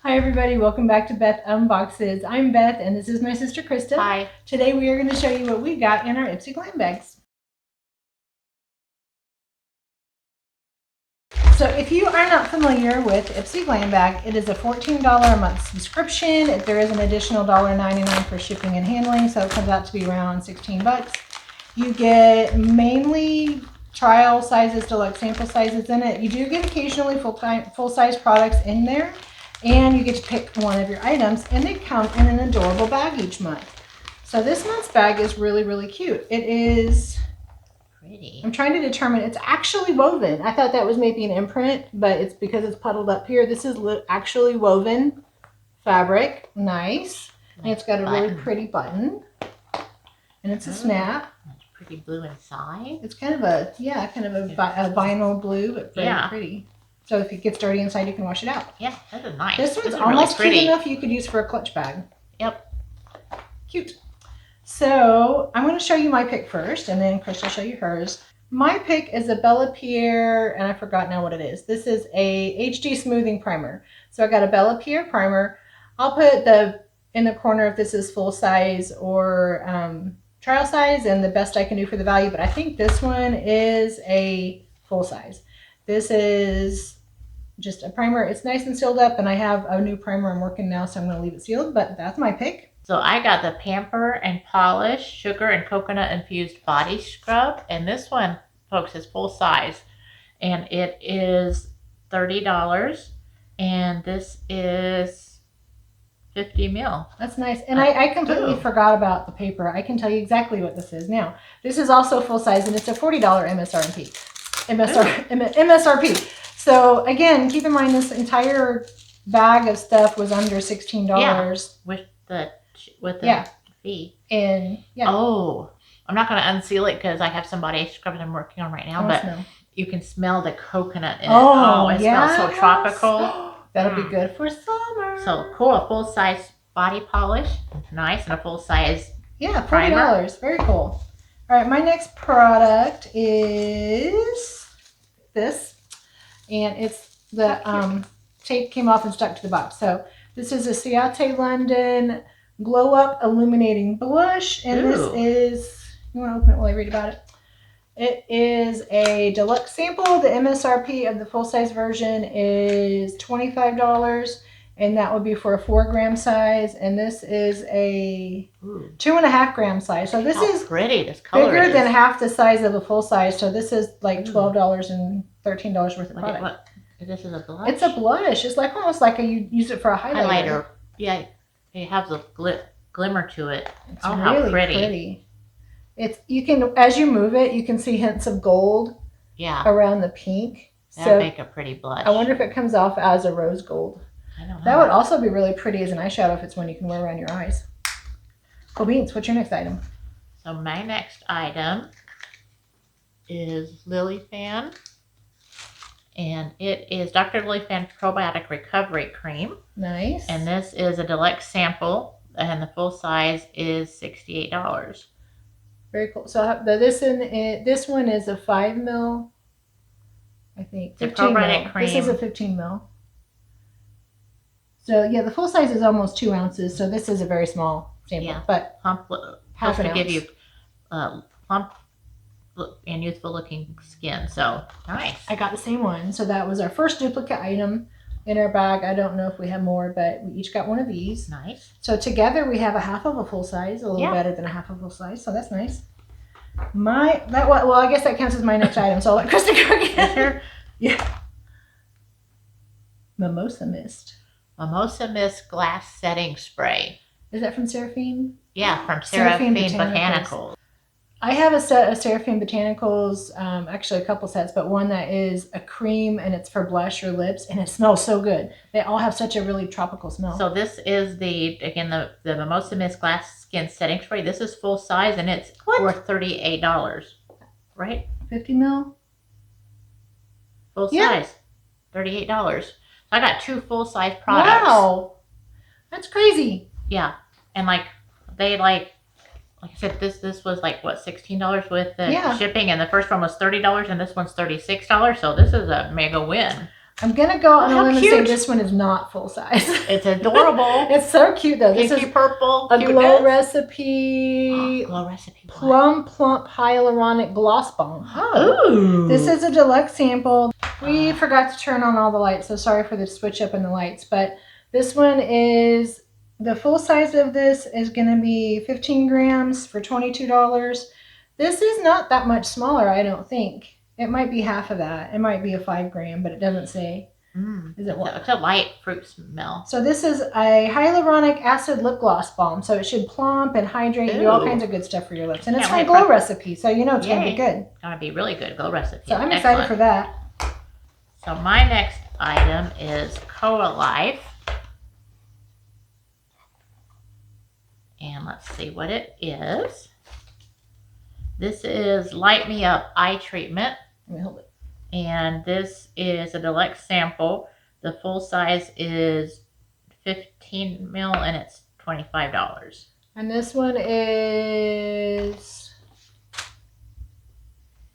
Hi everybody, welcome back to Beth Unboxes. I'm Beth and this is my sister Krista. Hi. Today we are going to show you what we got in our IPSY GLAM bags. So if you are not familiar with IPSY GLAM bag, it is a $14 a month subscription. There is an additional $1.99 for shipping and handling, so it comes out to be around 16 bucks. You get mainly trial sizes, deluxe sample sizes in it. You do get occasionally full-size products in there. And you get to pick one of your items, and they come in an adorable bag each month. So this month's bag is really, really cute. It is Pretty. I'm trying to determine, it's actually woven. I thought that was maybe an imprint, but it's because it's puddled up here. This is actually woven fabric. Nice. And it's got a really pretty button. And it's a snap. It's pretty blue inside. It's kind of a, a vinyl blue, but very pretty. So if it gets dirty inside, you can wash it out. Yeah, that's a nice. This one's almost cute enough you could use for a clutch bag. Yep. Cute. So I'm going to show you my pick first, and then Chris will show you hers. My pick is a Bella Pierre, and I forgot now what it is. This is a HD smoothing primer. So I got a Bella Pierre primer. I'll put in the corner if this is full size or trial size, and the best I can do for the value. But I think this one is a full size. This is just a primer. It's nice and sealed up, and I have a new primer I'm working now, so I'm going to leave it sealed, but that's my pick. So I got the Pamper and Polish Sugar and Coconut Infused Body Scrub, and this one, folks, is full size, and it is $30, and this is 50 mil. That's nice. And I completely forgot about the paper. I can tell you exactly what this is now. This is also full size, and it's a $40 MSRP. So again, keep in mind this entire bag of stuff was under $16. Yeah, with the fee. And oh, I'm not going to unseal it because I have some body scrubs I'm working on right now, but you can smell the coconut in it. Oh, it smells so tropical. That'll be good for summer. So cool, a full size body polish, nice, and a full size $40. primer. Very cool. All right, my next product is this, and it's the tape came off and stuck to the box. So this is a Ciate London Glow Up Illuminating Blush, and this is, you want to open it while I read about it? It is a deluxe sample. The MSRP of the full-size version is $25, and that would be for a 4-gram size, and this is a 2.5 gram size. So this is pretty. This color bigger than half the size of a full size. So this is like $12 and $13 worth of product. What? This is a blush? It's a blush. It's like almost like you use it for a highlighter. Yeah, it has a glimmer to it. It's really how pretty. You can, as you move it, you can see hints of gold around the pink. That'd make a pretty blush. I wonder if it comes off as a rose gold. I don't know. That would also be really pretty as an eyeshadow if it's one you can wear around your eyes. Cool beans. What's your next item? So my next item is Lily Fan, and it is Dr. Lily Fan Probiotic Recovery Cream. Nice. And this is a deluxe sample, and the full size is $68. Very cool. So this one is a 5 ml, I think. 15 ml. Cream. This is a 15 ml. So yeah, the full size is almost 2 ounces. So this is a very small sample, but plump, half an ounce. Give you plump and youthful looking skin. So nice. I got the same one. So that was our first duplicate item in our bag. I don't know if we have more, but we each got one of these. Nice. So together we have a half of a full size, a little better than a half of a full size. So that's nice. Well, I guess that counts as my next item. So I'll let Krista go again. Yeah. Mimosa Mist. Mimosa Mist Glass Setting Spray. Is that from Seraphine? Yeah, from Seraphine Botanicals. I have a set of Seraphine Botanicals, actually a couple sets, but one that is a cream and it's for blush or lips, and it smells so good. They all have such a really tropical smell. So this is the Mimosa Mist Glass Skin Setting Spray. This is full size and it's worth $38, right? 50 ml? Full size, $38. So I got 2 full size products. Wow, that's crazy. Yeah, and like I said, this was like what, $16 with the shipping, and the first one was $30, and this one's $36. So this is a mega win. I'm going to go on a how limb and say cute. this one is not full size. It's adorable. It's so cute though. This Pinky is purple. a cuteness. Glow Recipe Glow Recipe. What? Plum Plump Hyaluronic Gloss Balm. Ooh. This is a deluxe sample. We forgot to turn on all the lights, so sorry for the switch up in the lights. But this one is, the full size of this is going to be 15 grams for $22. This is not that much smaller, I don't think. It might be half of that. It might be a 5 gram, but it doesn't say. Is it what? It's a light fruit smell. So this is a hyaluronic acid lip gloss balm. So it should plump and hydrate and do all kinds of good stuff for your lips. And it's from Glow Recipe, so you know it's going to be good. It's going to be really good. Glow Recipe. So I'm excited for that. So my next item is Koa Life. And let's see what it is. This is Light Me Up Eye Treatment. Let me hold it. And this is a deluxe sample. The full size is 15 mil and it's $25. And this one is,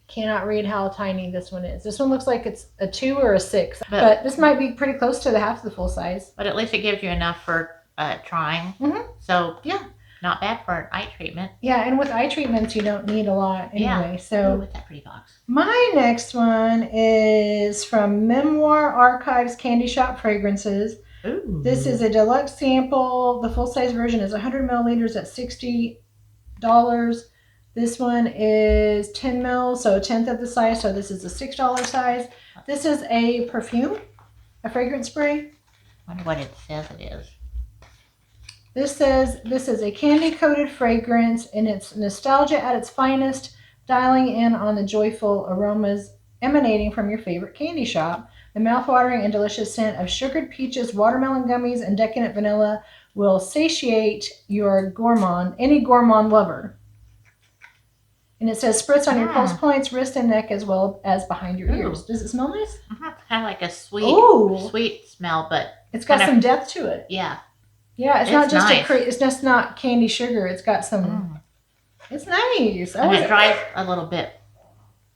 cannot read how tiny this one is. This one looks like it's a 2 or a 6, but this might be pretty close to the half of the full size. But at least it gives you enough for trying. So yeah, not bad for an eye treatment. Yeah, and with eye treatments, you don't need a lot anyway. Yeah. So Ooh, with that pretty box. My next one is from Memoir Archives Candy Shop Fragrances. Ooh. This is a deluxe sample. The full size version is 100 milliliters at $60. This one is 10 mil, so a tenth of the size. So this is a $6 size. This is a perfume, a fragrance spray. I wonder what it says it is. This says this is a candy-coated fragrance, and it's nostalgia at its finest, dialing in on the joyful aromas emanating from your favorite candy shop. The mouthwatering and delicious scent of sugared peaches, watermelon gummies, and decadent vanilla will satiate your any gourmand lover. And it says spritz on your pulse points, wrist, and neck, as well as behind your ears. Does it smell nice? It's kind of like a sweet smell, but it's got some depth to it. Yeah. Yeah, it's not just nice. it's just not candy sugar. It's got some. It's nice. And it dries a little bit.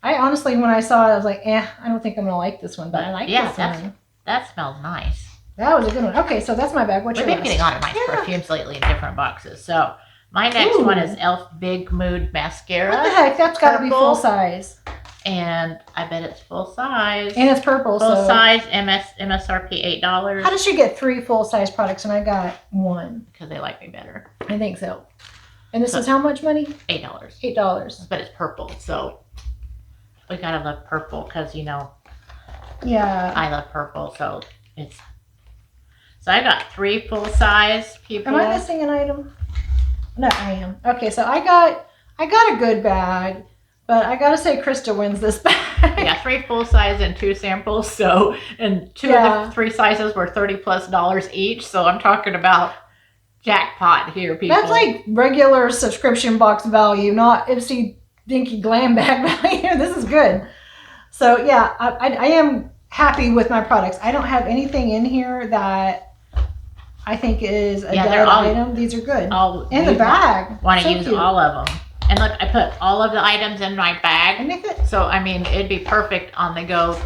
I honestly, when I saw it, I was like, I don't think I'm gonna like this one, but I like this one. That smells nice. That was a good one. Okay, so that's my bag. What's your We've last? been getting a lot of nice perfumes lately in different boxes. So my next one is Elf Big Mood Mascara. What the heck? That's got to be full size. And I bet it's full size. And it's purple. Full size, MSRP $8. How did she get 3 full size products and I got 1? Because they like me better. I think so. And this is how much money? $8. $8. But it's purple, so we gotta love purple because Yeah. I love purple, so it's. So I got 3 full size people. Am I missing an item? No, I am. Okay, so I got a good bag. But I gotta say, Krista wins this bag. Yeah, 3 full size and 2 samples. So, and 2 of the 3 sizes were $30+ each. So I'm talking about jackpot here, people. That's like regular subscription box value, not IPSY Dinky Glam Bag value. This is good. So yeah, I am happy with my products. I don't have anything in here that I think is a dead item. These are good. In the bag. Want to use all of them. And look, I put all of the items in my bag. So, I mean, it'd be perfect on the go.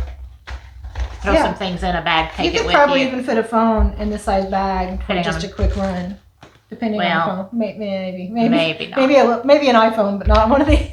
Throw some things in a bag, take it with you. You could probably even fit a phone in this size bag for just a quick run. Depending on the phone. Maybe not. Maybe an iPhone, but not one of these.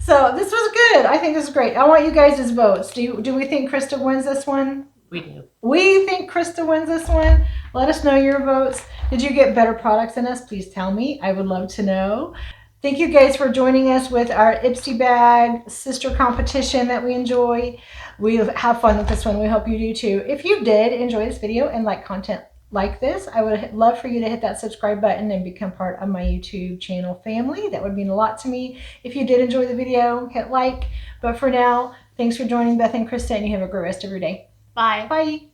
So, this was good. I think this is great. I want you guys' votes. Do we think Krista wins this one? We do. We think Krista wins this one. Let us know your votes. Did you get better products than us? Please tell me. I would love to know. Thank you guys for joining us with our IPSY Bag sister competition that we enjoy. We have fun with this one. We hope you do too. If you did enjoy this video and like content like this, I would love for you to hit that subscribe button and become part of my YouTube channel family. That would mean a lot to me. If you did enjoy the video, hit like. But for now, thanks for joining Beth and Krista, and you have a great rest of your day. Bye. Bye.